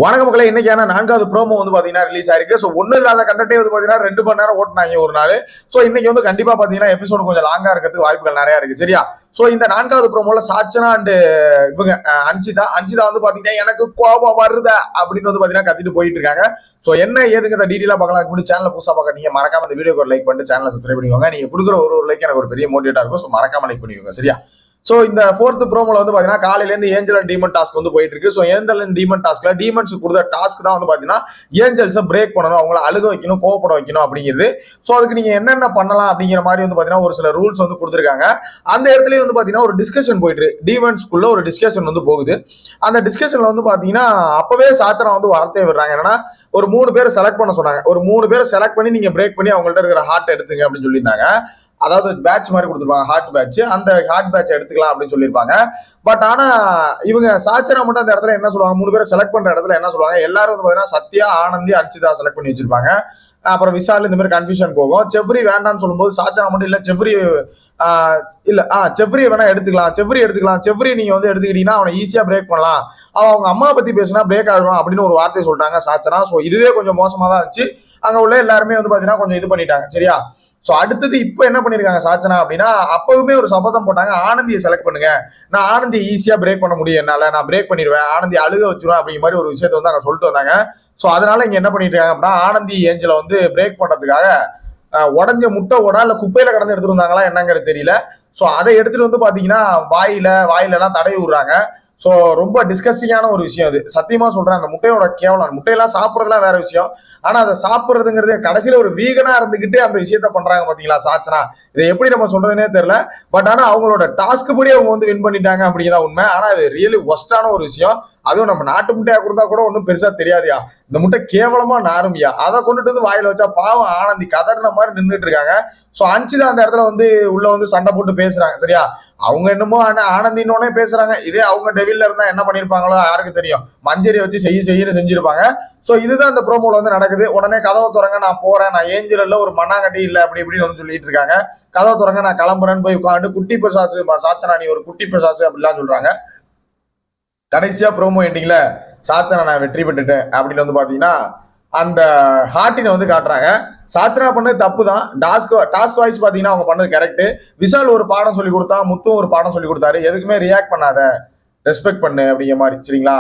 வணக்க மக்களே, இன்னைக்கான 4வது ப்ரோமோ வந்து பாத்தீங்கன்னா ரிலீஸ் ஆயிருக்கு. ஸோ ஒன்றும் இல்லாத கண்டென்ட்டே வந்து பாத்தீங்கன்னா 2 மணி நேரம் ஓட்டினாங்க ஒரு நாள். ஸோ இன்னைக்கு வந்து கண்டிப்பா பாத்தீங்கன்னா எபிசோடு கொஞ்சம் லாங்கா இருக்கிறதுக்கு வாய்ப்புகள் நிறைய இருக்கு. சரியா? ஸோ இந்த 4வது ப்ரோமோல சாச்சனா அண்ட் இவங்க அஞ்சிதா வந்து பாத்தீங்கன்னா எனக்கு கோபம் வருதா அப்படின்னு வந்து பாத்தீங்கன்னா கத்திட்டு போயிட்டு இருக்காங்க. ஸோ என்ன ஏதுங்கிறத டீட்டெயிலா பார்க்கலாம். இப்படி சேனல் புதுசா பாக்குறீங்க, மறக்காம இந்த வீடியோக்கு ஒரு லைக் பண்ணிட்டு சேனலை சப்ஸ்கிரைப் பண்ணிக்கோங்க. நீங்க கொடுக்குற ஒரு லைக் எனக்கு ஒரு பெரிய மோட்டிவேட்டா இருக்கும். ஸோ மறக்காம லைக் பண்ணிக்கோங்க. சரியா? சோ இந்த 4th ப்ரோமோல வந்து பாத்தீங்கன்னா காலையில இருந்து ஏஞ்சல் அண்ட் டீமன் டாஸ்க் வந்து போயிட்டு இருக்கு. சோ ஏஞ்சல் அண்ட் டீமன் டாஸ்க்ல டீமன்ஸ் கொடுத்த டாஸ்க் தான் வந்து பாத்தீங்கன்னா ஏஞ்சல்ஸை பிரேக் பண்ணணும், அவங்கள அழுக வைக்கணும், கோவப்பட வைக்கணும் அப்படிங்கிறது. சோ அதுக்கு நீங்க என்னென்ன பண்ணலாம் அப்படிங்கிற மாதிரி வந்து பாத்தீங்கன்னா ஒரு சில ரூல்ஸ் வந்து கொடுத்துருக்காங்க. அந்த இடத்துல வந்து பாத்தீங்கன்னா ஒரு டிஸ்கஷன் போயிட்டு இருக்கு. டீமன்ஸ்குள்ள ஒரு டிஸ்கஷன் வந்து போகுது. அந்த டிஸ்கஷன்ல வந்து பாத்தீங்கன்னா அப்பவே சாத்திரம் வந்து வார்த்தையை விடுறாங்க. என்னன்னா ஒரு 3 பேரை செலக்ட் பண்ண சொன்னாங்க. ஒரு 3 பேரை செலக்ட் பண்ணி நீங்க பிரேக் பண்ணி அவங்கள்ட்ட இருக்கிற ஹார்ட் எடுத்துங்க அப்படின்னு சொல்லியிருந்தாங்க. அதாவது பேட்ச் மாதிரி கொடுத்துருப்பாங்க, ஹார்ட் பேட்ச். அந்த ஹார்ட் பேட்ச் எடுத்துக்கலாம் அப்படின்னு சொல்லியிருப்பாங்க. பட் ஆனா இவங்க சாச்சனா மட்டும் அந்த இடத்துல என்ன சொல்லுவாங்க, 3 பேரை செலக்ட் பண்ற இடத்துல என்ன சொல்லுவாங்க, எல்லாரும் வந்து பாத்தீங்கன்னா சத்யா, ஆனந்தி, அர்ச்சிதா செலக்ட் பண்ணி வச்சிருப்பாங்க. அப்புறம் விஷால் இந்த மாதிரி கன்ஃபியூஷன் போகும். செஃப்ரி வேண்டாம்னு சொல்லும்போது சாச்சனா மட்டும் இல்ல செஃப்ரி இல்ல செஃப்ரியை வேணா எடுத்துக்கலாம், செஃப்ரி நீங்க வந்து எடுத்துக்கிட்டீங்கன்னா அவனை ஈஸியா பிரேக் பண்ணலாம், அவன் அவங்க அம்மா பத்தி பேசினா பிரேக் ஆகிடும் அப்படின்னு ஒரு வார்த்தையை சொல்றாங்க சாச்சனா. ஸோ இதுவே கொஞ்சம் மோசமா தான் இருந்துச்சு. அங்க உள்ள எல்லாருமே வந்து பாத்தீங்கன்னா கொஞ்சம் இது பண்ணிட்டாங்க. சரியா? சோ அடுத்தது இப்ப என்ன பண்ணிருக்காங்க சாச்சனா அப்படின்னா, அப்பவுமே ஒரு சபதம் போட்டாங்க, ஆனந்தியை செலக்ட் பண்ணுங்க, நான் ஆனந்தி ஈஸியா பிரேக் பண்ண முடியும், என்னால நான் பிரேக் பண்ணிடுவேன், ஆனந்தி அழுக வச்சிருவேன் அப்படிங்கிற மாதிரி ஒரு விஷயத்தை வந்து அங்க சொல்லிட்டு வந்தாங்க. சோ அதனால இங்க என்ன பண்ணிட்டு இருக்காங்க அப்படின்னா, ஆனந்தி ஏஞ்சலை வந்து பிரேக் பண்றதுக்காக உடஞ்ச முட்டை ஓடா இல்ல குப்பையில கடந்து எடுத்துட்டு வந்தாங்களா என்னங்கிறது தெரியல. சோ அதை எடுத்துட்டு வந்து பாத்தீங்கன்னா வாயில எல்லாம் தடவி விடுறாங்க. சோ ரொம்ப டிஸ்கஸ்டிங்கான ஒரு விஷயம் அது. சத்தியமா சொல்றேன், அந்த முட்டையோட கேவலம். முட்டையெல்லாம் சாப்பிடறதுலாம் வேற விஷயம். ஆனா அதை சாப்பிடுறதுங்கிறது கடைசியில ஒரு வீகனா இருந்துகிட்டு அந்த விஷயத்த பண்றாங்க பாத்தீங்களா சாச்சனா. இதை எப்படி நம்ம சொல்றதுன்னே தெரியல. பட் ஆனா அவங்களோட டாஸ்க் படி அவங்க வந்து வின் பண்ணிட்டாங்க அப்படிங்கிறதா உண்மை. ஆனா அது ரியலி ஒஸ்டான ஒரு விஷயம். அதுவும் நம்ம நாட்டு முட்டையா கொடுத்தா கூட ஒன்றும் பெருசா தெரியாதியா, இந்த முட்டை கேவலமா நாருமியா, அதை கொண்டுட்டு வந்து வாயில வச்சா பாவம் ஆனந்தி கதறின மாதிரி நின்றுட்டு இருக்காங்க. சோ அஞ்சுதான் அந்த இடத்துல வந்து உள்ள வந்து சண்டை போட்டு பேசுறாங்க. சரியா? அவங்க என்னமோ ஆனந்தினோடனே பேசுறாங்க. இதே அவங்க டெவில்ல இருந்தா என்ன பண்ணிருப்பாங்களோ யாருக்கு தெரியும். மஞ்சரி வச்சு செய்யன்னு செஞ்சிருப்பாங்க. சோ இதுதான் இந்த ப்ரோமோல வந்து நடக்குது. உடனே கதவை துறங்க, நான் போறேன், நான் ஏஞ்சல் இல்ல, ஒரு மண்ணாங்கட்டி இல்ல, அப்படி இப்படின்னு வந்து சொல்லிட்டு இருக்காங்க. கதவை துறங்க, நான் கிளம்புறேன்னு போய் உட்காந்து குட்டி பிரசாசு சாச்சனா, நீ ஒரு குட்டி பிரசாசு அப்படிலாம் சொல்றாங்க. கடைசியா ப்ரோமோ எண்டிங்ல சாச்சனா நான் வெற்றி பெற்றுட்டேன் அப்படின்னு வந்து பாத்தீங்கன்னா அந்த ஹார்ட்டினை வந்து காட்டுறாங்க. சாச்சனா பண்ணது தப்பு தான். டாஸ்க் வாய்ஸ் பாத்தீங்கன்னா அவங்க பண்ணது கரெக்ட். விஷால் ஒரு பாடம் சொல்லி கொடுத்தா, முத்தும் ஒரு பாடம் சொல்லி கொடுத்தாரு. எதுக்குமே ரியாக்ட் பண்ணாத, ரெஸ்பெக்ட் பண்ணு அப்படிங்கிற மாதிரி. சரிங்களா?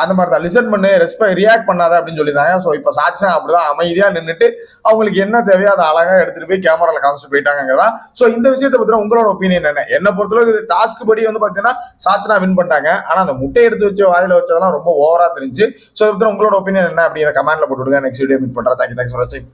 அந்த மாதிரி தான், லிசன் பண்ணு, ரியாக்ட் பண்ணாத அப்படின்னு சொல்லியிருந்தாங்க. ஸோ இப்போ சாச்சனா அப்படிதான் அமைதியா நின்றுட்டு அவங்களுக்கு என்ன தேவையோ அதை அழகா எடுத்துட்டு போய் கேமரால காமிச்சிட்டு போயிட்டாங்க. ஸோ இந்த விஷயத்தை பத்தின உங்களோட ஒப்பீனியன் என்ன? என்ன பொறுத்தளவுக்கு டாஸ்க் படி வந்து பாத்தீங்கன்னா சாச்சனா வின் பண்ணிட்டாங்க. ஆனா அந்த முட்டை எடுத்து வச்சு வாயில வச்சதெல்லாம் ரொம்ப ஓவரா தெரிஞ்சு. ஸோ இதை பத்தின உங்களோட ஒப்பீனியன் என்ன அப்படிங்கிற கமெண்ட்ல போட்டு விடுங்க. நெக்ஸ்ட் வீடியோ மீட் பண்றேன். தேங்க்யூ ஃபார் வாட்சிங்.